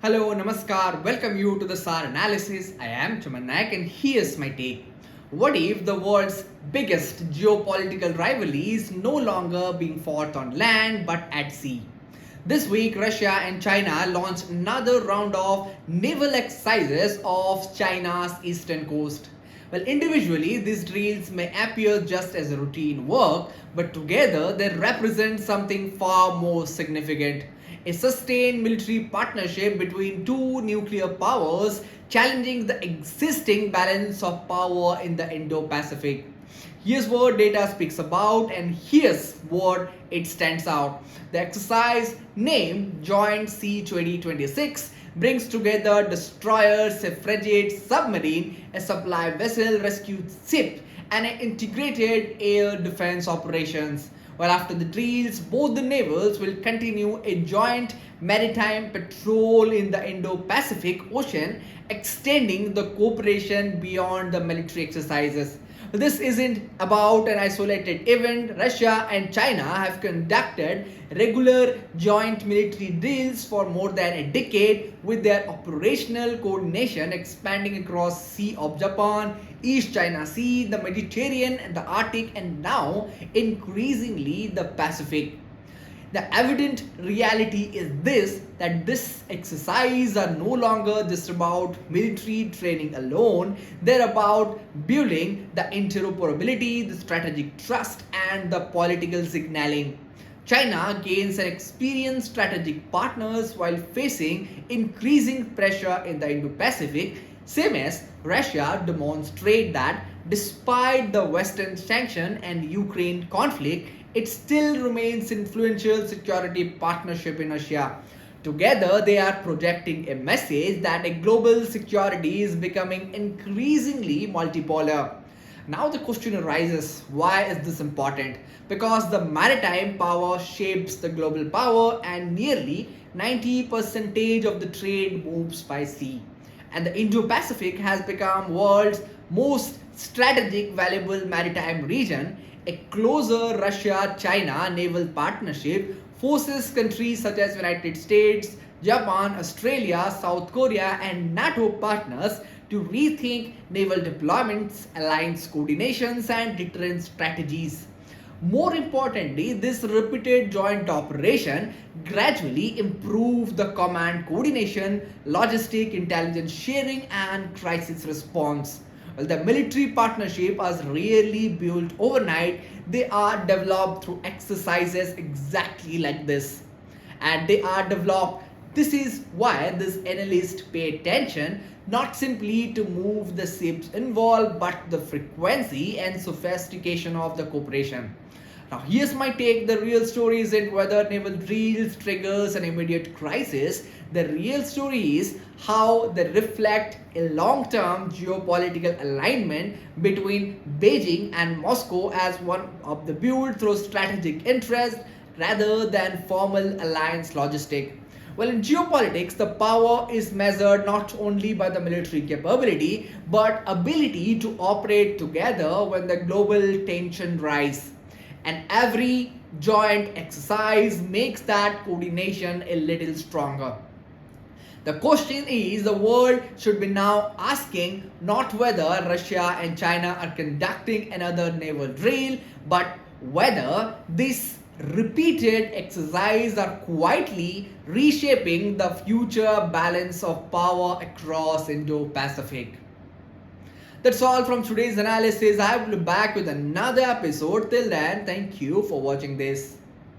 Hello, Namaskar, welcome you to the SAAR Analysis. I am Chaman Naik and here's my take. What if the world's biggest geopolitical rivalry is no longer being fought on land but at sea? This week, Russia and China launched another round of naval exercises off China's eastern coast. Well, individually, these drills may appear just as a routine work, but together they represent something far more significant. A sustained military partnership between two nuclear powers challenging the existing balance of power in the Indo-Pacific. Here's what data speaks about, and here's what it stands out. The exercise, named Joint Sea 2026, brings together destroyers, a frigate submarine, a supply vessel, rescue ship, and an integrated air defense operations. Well, after the drills, both the navals will continue a joint maritime patrol in the Indo-Pacific Ocean, extending the cooperation beyond the military exercises. This isn't about an isolated event. Russia and China have conducted regular joint military drills for more than a decade, with their operational coordination expanding across Sea of Japan, East China Sea, the Mediterranean, and the Arctic, and now increasingly the Pacific. The evident reality is this, that this exercise are no longer just about military training alone. They're about building the interoperability, the strategic trust, and the political signaling. China gains an experienced strategic partners while facing increasing pressure in the Indo-Pacific, same as Russia demonstrate that despite the Western sanction and Ukraine conflict, it still remains influential security partnership in Asia. Together, they are projecting a message that a global security is becoming increasingly multipolar. Now the question arises, why is this important? Because the maritime power shapes the global power, and nearly 90% of the trade moves by sea. And the Indo-Pacific has become world's most strategic valuable maritime region. A closer Russia-China naval partnership forces countries such as United States, Japan, Australia, South Korea, and NATO partners to rethink naval deployments, alliance coordinations, and deterrence strategies. More importantly, this repeated joint operation gradually improves the command coordination, logistic intelligence sharing, and crisis response. Well, the military partnership is rarely built overnight. They are developed through exercises exactly like this. And they are developed. This is why this analysts pay attention not simply to move the ships involved, but the frequency and sophistication of the cooperation. Now, here's my take. The real story isn't whether naval drills triggers an immediate crisis. The real story is how they reflect a long-term geopolitical alignment between Beijing and Moscow as one of the built through strategic interest rather than formal alliance logistic. Well, in geopolitics, the power is measured not only by the military capability but ability to operate together when the global tension rises. And every joint exercise makes that coordination a little stronger. The question is, the world should be now asking not whether Russia and China are conducting another naval drill, but whether these repeated exercises are quietly reshaping the future balance of power across Indo-Pacific. That's all from today's analysis. I will be back with another episode. Till then, thank you for watching this.